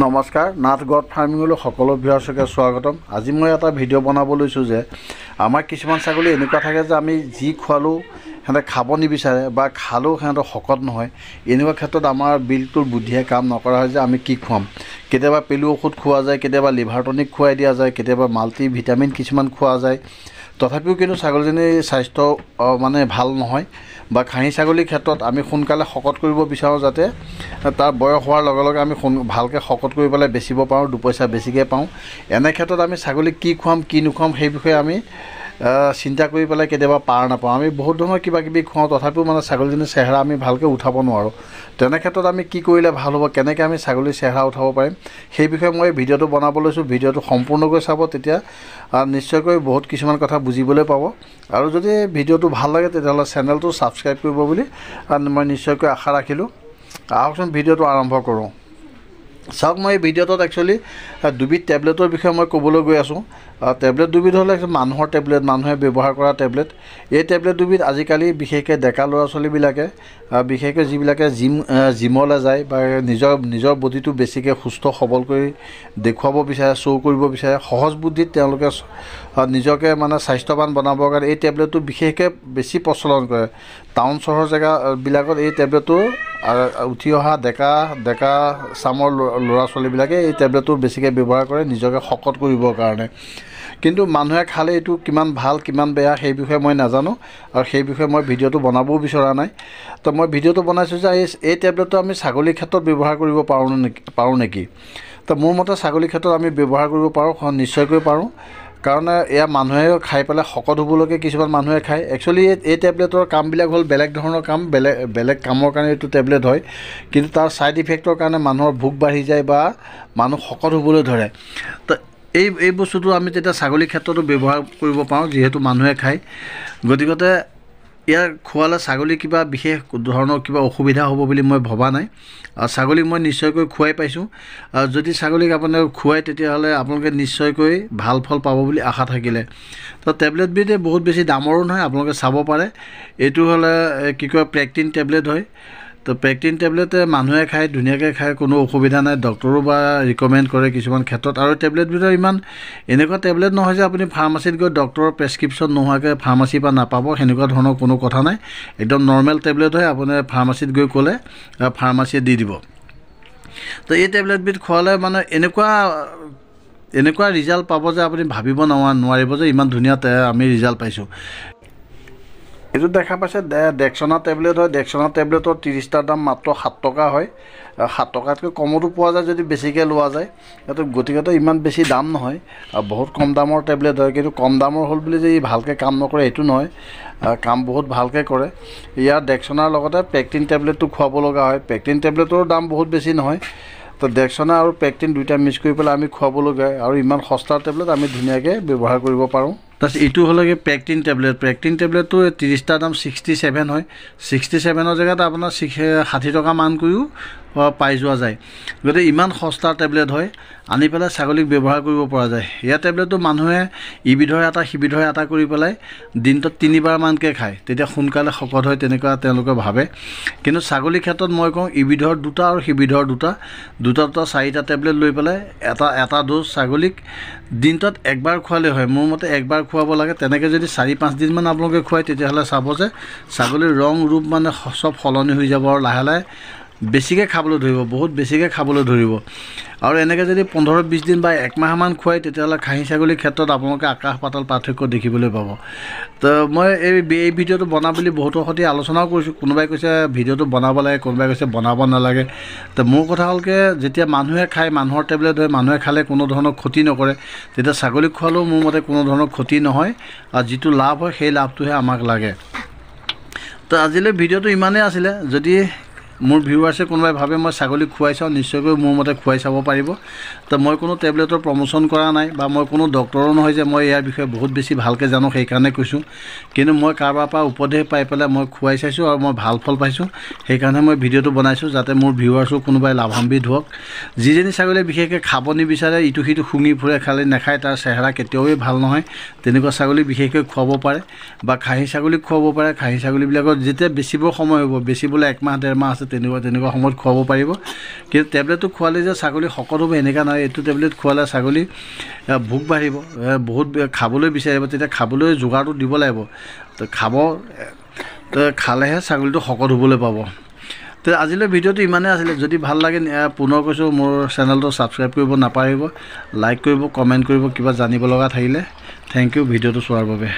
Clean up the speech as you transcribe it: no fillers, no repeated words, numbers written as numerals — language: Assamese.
নমস্কাৰ নাথ গড ফাৰ্মিঙলৈ সকলো ভিউৱাৰ্ছকে স্বাগতম। আজি মই এটা ভিডিঅ' বনাব লৈছোঁ যে আমাৰ কিছুমান ছাগলী এনেকুৱা থাকে যে আমি যি খোৱালেও সিহঁতে খাব নিবিচাৰে বা খালেও সিহঁতৰ শকত নহয়। এনেকুৱা ক্ষেত্ৰত আমাৰ বিলটোৰ বুদ্ধিয়ে কাম নকৰা হয় যে আমি কি খুৱাম। কেতিয়াবা পেলু ঔষধ খোৱা যায়, কেতিয়াবা লিভাৰ টনিক খুৱাই দিয়া যায়, কেতিয়াবা মাল্টি ভিটামিন কিছুমান খোৱা যায়। তথাপিও কিন্তু ছাগলীজনীৰ স্বাস্থ্য মানে ভাল নহয় বা খাহী ছাগলীৰ ক্ষেত্ৰত আমি সোনকালে শকত কৰিব বিচাৰোঁ যাতে তাৰ বয়স হোৱাৰ লগে লগে আমি ভালকৈ শকত কৰি পেলাই বেচিব পাৰোঁ, দুপইচা বেছিকৈ পাওঁ। এনে ক্ষেত্ৰত আমি ছাগলীক কি খুৱাম কি নোখুৱাম সেই বিষয়ে আমি চিন্তা কৰি পেলাই কেতিয়াবা পাৰ নাপাওঁ। আমি বহুত ধৰণৰ কিবা কিবি খুৱাওঁ, তথাপিও মানে ছাগলীজনীৰ চেহেৰা আমি ভালকৈ উঠাব নোৱাৰোঁ। তেনে ক্ষেত্ৰত আমি কি কৰিলে ভাল হ'ব, কেনেকৈ আমি ছাগলীৰ চেহেৰা উঠাব পাৰিম সেই বিষয়ে মই ভিডিঅ'টো বনাব লৈছোঁ। ভিডিঅ'টো সম্পূৰ্ণকৈ চাব, তেতিয়া নিশ্চয়কৈ বহুত কিছুমান কথা বুজিবলৈ পাব। আৰু যদি ভিডিঅ'টো ভাল লাগে তেতিয়াহ'লে চেনেলটো ছাবস্ক্ৰাইব কৰিব বুলি মই নিশ্চয়কৈ আশা ৰাখিলোঁ। আহকচোন ভিডিঅ'টো আৰম্ভ কৰোঁ। চাওক, মই এই ভিডিঅ'টোত একচুৱেলি দুবিধ টেবলেটৰ বিষয়ে মই ক'বলৈ গৈ আছোঁ। টেবলেট দুবিধ হ'লে মানুহৰ টেবলেট, মানুহে ব্যৱহাৰ কৰা টেবলেট। এই টেবলেট দুবিধ আজিকালি বিশেষকৈ ডেকা ল'ৰা ছোৱালীবিলাকে, বিশেষকৈ যিবিলাকে জিমলৈ যায় বা নিজৰ বডিটো বেছিকৈ সুস্থ সবল কৰি দেখুৱাব বিচাৰে, শ্ব' কৰিব বিচাৰে, সহজ বুদ্ধিত তেওঁলোকে নিজকে মানে স্বাস্থ্যৱান বনাবৰ কাৰণে এই টেবলেটটো বিশেষকৈ বেছি প্ৰচলন কৰে। টাউন চহৰ জেগাবিলাকত এই টেবলেটটো উঠি অহা ডেকা চামৰ ল'ৰা ছোৱালীবিলাকে এই টেবলেটটো বেছিকৈ ব্যৱহাৰ কৰে নিজকে শকত কৰিবৰ কাৰণে। কিন্তু মানুহে খালে এইটো কিমান ভাল কিমান বেয়া সেই বিষয়ে মই নাজানো, আৰু সেই বিষয়ে মই ভিডিঅ'টো বনাবও বিচৰা নাই। তো মই ভিডিঅ'টো বনাইছোঁ যে এই টেবলেটটো আমি ছাগলীৰ ক্ষেত্ৰত ব্যৱহাৰ কৰিব পাৰোঁ নেকি। তো মোৰ মতে ছাগলীৰ ক্ষেত্ৰত আমি ব্যৱহাৰ কৰিব পাৰোঁ, নিশ্চয়কৈ পাৰোঁ। কাৰণ এয়া মানুহে খাই পেলাই শকত হ'বলৈকে কিছুমান মানুহে খায়। একচুৱেলি এই টেবলেটৰ কামবিলাক হ'ল বেলেগ ধৰণৰ কাম, বেলেগ কামৰ কাৰণে এইটো টেবলেট হয়। কিন্তু তাৰ ছাইড ইফেক্টৰ কাৰণে মানুহৰ ভোক বাঢ়ি যায় বা মানুহ শকত হ'বলৈ ধৰে। তো এই বস্তুটো আমি তেতিয়া ছাগলীৰ ক্ষেত্ৰতো ব্যৱহাৰ কৰিব পাৰোঁ, যিহেতু মানুহে খায়। গতিকতে ইয়াৰ খোৱালে ছাগলী কিবা বিশেষ ধৰণৰ কিবা অসুবিধা হ'ব বুলি মই ভবা নাই। ছাগলীক মই নিশ্চয়কৈ খুৱাই পাইছোঁ। যদি ছাগলীক আপোনালোকে খুৱাই তেতিয়াহ'লে আপোনালোকে নিশ্চয়কৈ ভাল ফল পাব বুলি আশা থাকিলে। তো টেবলেটবিধ বহুত বেছি দামৰো নহয়, আপোনালোকে চাব পাৰে। এইটো হ'লে কি কয় পেক্টিন টেবলেট হয়। তো পেক্টিন টেবলেটে মানুহে খায়, ধুনীয়াকৈ খায়, কোনো অসুবিধা নাই। ডক্টৰো বা ৰিকমেণ্ড কৰে কিছুমান ক্ষেত্ৰত। আৰু টেবলেটবিধৰ ইমান এনেকুৱা টেবলেট নহয় যে আপুনি ফাৰ্মাচীত গৈ ডক্টৰৰ প্ৰেছক্ৰিপশ্যন নোহোৱাকৈ ফাৰ্মাচীৰ পৰা নাপাব, সেনেকুৱা ধৰণৰ কোনো কথা নাই। একদম নৰ্মেল টেবলেট হয়, আপুনি ফাৰ্মাচীত গৈ ক'লে ফাৰ্মাচীয়ে দি দিব। তো এই টেবলেটবিধ খোৱালে মানে এনেকুৱা ৰিজাল্ট পাব যে আপুনি ভাবিব নোৱাৰিব যে ইমান ধুনীয়া আমি ৰিজাল্ট পাইছোঁ। এইটো দেখা পাইছে ডেক্সনা টেবলেট হয়। ডেক্সনা টেবলেটৰ 30টাৰ দাম মাত্ৰ 7 টকা হয়। 7 টকাতকৈ কমতো পোৱা যায় যদি বেছিকৈ লোৱা যায়। গতিকে ইমান বেছি দাম নহয়, বহুত কম দামৰ টেবলেট হয়। কিন্তু কম দামৰ হ'ল বুলি যে ই ভালকৈ কাম নকৰে এইটো নহয়, কাম বহুত ভালকৈ কৰে। ইয়াৰ ডেক্সনাৰ লগতে পেক্টিন টেবলেটটো খুৱাব লগা হয়। পেক্টিন টেবলেটৰ দাম বহুত বেছি নহয়। তো ডেক্সনা আৰু পেক্টিন দুইটা মিক্স কৰি পেলাই আমি খুৱাবলগীয়া হয়, আৰু ইমান সস্তাৰ টেবলেট আমি ধুনীয়াকৈ ব্যৱহাৰ কৰিব পাৰোঁ। তাৰপিছত এইটো হ'লে কি পেক্টিন টেবলেট। পেক্টিন টেবলেটটো 30টাৰ দাম 67 হয়। 67ৰ জেগাত আপোনাৰ 60 টকা মান কৰিও পাই যোৱা যায়। গতিকে ইমান সস্তা টেবলেট হয়, আনি পেলাই ছাগলীক ব্যৱহাৰ কৰিব পৰা যায়। ইয়াৰ টেবলেটটো মানুহে ইবিধৰ এটা সিবিধৰ এটা কৰি পেলাই দিনটোত 3বাৰ মানকৈ খায়, তেতিয়া সোনকালে শকত হয় তেনেকুৱা তেওঁলোকে ভাবে। কিন্তু ছাগলীৰ ক্ষেত্ৰত মই কওঁ ইবিধৰ 2টা আৰু সিবিধৰ 2টা 4টা টেবলেট লৈ পেলাই এটা ড'জ ছাগলীক দিনটোত একবাৰ খোৱালে হয়। মোৰ মতে একবাৰ খুৱাব লাগে। তেনেকৈ যদি 4-5 দিনমান আপোনালোকে খুৱায় তেতিয়াহ'লে চাব যে ছাগলীৰ ৰং ৰূপ মানে চব সলনি হৈ যাব, আৰু লাহে লাহে বেছিকৈ খাবলৈ ধৰিব, বহুত বেছিকৈ খাবলৈ ধৰিব। আৰু এনেকৈ যদি 15-20 দিন বা 1 মাহমান খুৱায় তেতিয়াহ'লে খাহী ছাগলীৰ ক্ষেত্ৰত আপোনালোকে আকাশ পাতাল পাৰ্থক্য দেখিবলৈ পাব। তো মই এই ভিডিঅ'টো বনাম বুলি বহুতৰ সৈতে আলোচনাও কৰিছোঁ। কোনোবাই কৈছে ভিডিঅ'টো বনাব লাগে, কোনোবাই কৈছে বনাব নালাগে। তো মোৰ কথা হ'লকৈ যেতিয়া মানুহে খায়, মানুহৰ টেবলেট হয়, মানুহে খালে কোনো ধৰণৰ ক্ষতি নকৰে, তেতিয়া ছাগলীক খোৱালেও মোৰ মতে কোনো ধৰণৰ ক্ষতি নহয়, আৰু যিটো লাভ হয় সেই লাভটোহে আমাক লাগে। তো আজিলৈ ভিডিঅ'টো ইমানেই আছিলে। যদি মোৰ ভিউৱাৰ্ছে কোনোবাই ভাবে মই ছাগলীক খুৱাই চাওঁ, নিশ্চয়কৈ মোৰ মতে খুৱাই চাব পাৰিব। তো মই কোনো টেবলেটৰ প্ৰমোশ্যন কৰা নাই বা মই কোনো ডক্টৰো নহয় যে মই ইয়াৰ বিষয়ে বহুত বেছি ভালকৈ জানো সেইকাৰণে কৈছোঁ। কিন্তু মই কাৰোবাৰ পৰা উপদেশ পাই পেলাই মই খুৱাই চাইছোঁ আৰু মই ভাল ফল পাইছোঁ। সেইকাৰণে মই ভিডিঅ'টো বনাইছোঁ যাতে মোৰ ভিউৱাৰ্ছো কোনোবাই লাভান্বিত হওক। যিজনী ছাগলীয়ে বিশেষকৈ খাব নিবিচাৰে, ইটো সিটো শুঙি ফুৰে, খালি নাখায়, তাৰ চেহেৰা কেতিয়াও ভাল নহয়, তেনেকুৱা ছাগলী বিশেষকৈ খুৱাব পাৰে বা খাহী ছাগলীক খুৱাব পাৰে। খাহী ছাগলীবিলাকৰ যেতিয়া বেচিবৰ সময় হ'ব, বেচিবলৈ 1 মাহ 1.5 মাহ আছে, আছে তেনেকুৱা সময়ত খুৱাব পাৰিব কিন্তু টেবলেটটো খোৱালে যে ছাগলী শকত হ'ব এনেকুৱা নহয় এইটো টেবলেট খোৱালে ছাগলী ভোক বাঢ়িব বহুত খাবলৈ বিচাৰিব তেতিয়া খাবলৈ যোগাৰটো দিব লাগিব তো খালেহে ছাগলীটো শকত হ'বলৈ পাব তো আজিলৈ ভিডিঅ'টো ইমানেই আছিলে যদি ভাল লাগে পুনৰ কৈছোঁ মোৰ চেনেলটো ছাবস্ক্ৰাইব কৰিব নাপাহৰিব লাইক কৰিব কমেণ্ট কৰিব কিবা জানিব লগা থাকিলে থেংক ইউ ভিডিঅ'টো চোৱাৰ বাবে